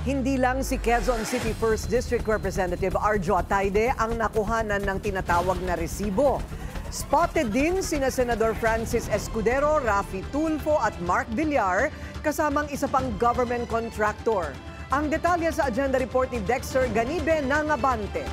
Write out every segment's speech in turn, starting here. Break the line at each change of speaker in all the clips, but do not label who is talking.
Hindi lang si Quezon City 1st District Representative Arjo Atayde ang nakuhanan ng tinatawag na resibo. Spotted din sina Senador Francis Escudero, Raffy Tulfo at Mark Villar kasamang isa pang government contractor. Ang detalye sa agenda report ni Dexter Ganibe ng Abante.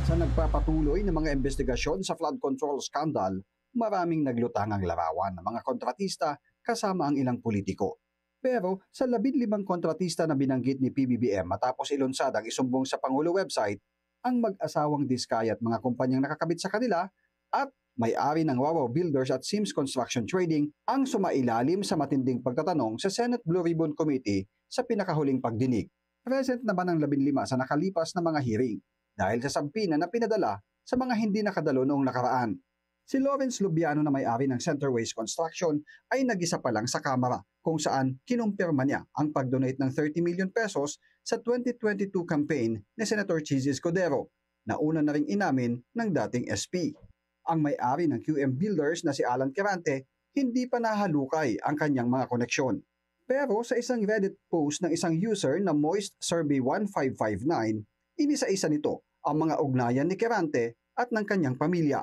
Sa nagpapatuloy ng mga investigasyon sa flood control scandal, maraming naglutang ang larawan ng mga kontratista kasama ang ilang politiko. Pero sa 15 kontratista na binanggit ni PBBM matapos ilunsad ang isumbong sa Pangulo website, ang mag-asawang Diskaya at mga kumpanyang nakakabit sa kanila at may-ari ng Wawaw Builders at Sims Construction Trading ang sumailalim sa matinding pagtatanong sa Senate Blue Ribbon Committee sa pinakahuling pagdinig. Present naman ang 15 sa nakalipas na mga hearing dahil sa sampina na pinadala sa mga hindi nakadalo noong nakaraan. Si Lawrence Lubiano na may-ari ng Centerways Construction ay nag-isa pa lang sa Kamara kung saan kinumpirma niya ang pag-donate ng 30 million pesos sa 2022 campaign ni Senator Chizzy Escudero na una na ring inamin ng dating SP. Ang may-ari ng QM Builders na si Alan Quirante hindi pa nahalukay ang kanyang mga koneksyon. Pero sa isang Reddit post ng isang user na Moist Survey 1559, inisa-isa nito ang mga ugnayan ni Quirante at ng kanyang pamilya.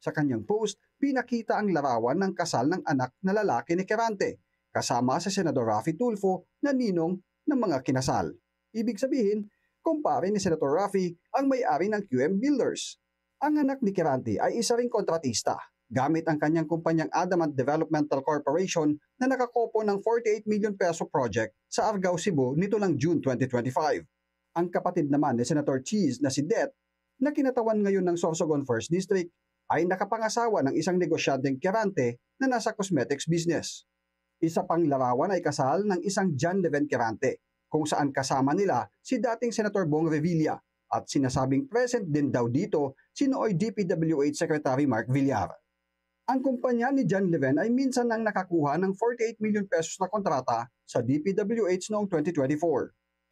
Sa kanyang post, pinakita ang larawan ng kasal ng anak na lalaki ni Quirante, kasama sa Senador Raffy Tulfo na ninong ng mga kinasal. Ibig sabihin, kumpare ni Senator Raffy ang may-ari ng QM Builders. Ang anak ni Quirante ay isa ring kontratista, gamit ang kanyang kumpanyang Adamant Developmental Corporation na nakakopo ng 48 million peso project sa Argao, Cebu nito lang June 2025. Ang kapatid naman ni Senator Cheese na si Det, na kinatawan ngayon ng Sorsogon 1st District, ay nakapangasawa ng isang negosyanteng Quirante na nasa cosmetics business. Isa pang larawan ay kasal ng isang John Leven Quirante, kung saan kasama nila si dating Senator Bong Revilla at sinasabing present din daw dito si nooy DPWH Secretary Mark Villar. Ang kumpanya ni John Leven ay minsan nang nakakuha ng 48 million pesos na kontrata sa DPWH noong 2024.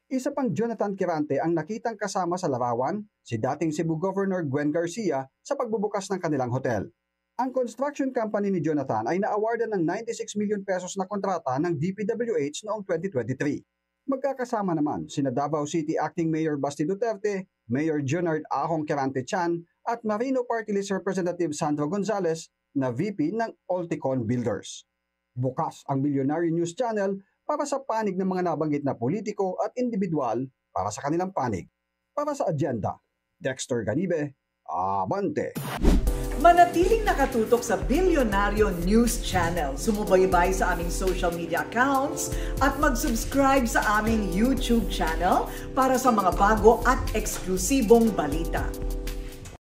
Isa pang Jonathan Quirante ang nakitang kasama sa larawan, si dating Cebu Governor Gwen Garcia sa pagbubukas ng kanilang hotel. Ang construction company ni Jonathan ay na-awardan ng 96 million pesos na kontrata ng DPWH noong 2023. Magkakasama naman sina Davao City Acting Mayor Basti Duterte, Mayor Junard Ahong Quirante Chan at Marino Party List Representative Sandro Gonzales na VP ng Olticon Builders. Bukas ang Billionaire News Channel para sa panig ng mga nabanggit na politiko at individual para sa kanilang panig. Para sa agenda, Dexter Ganibe, Abante!
Manatiling nakatutok sa Billionaire News Channel. Sumubaybay sa aming social media accounts at mag-subscribe sa aming YouTube channel para sa mga bago at eksklusibong balita.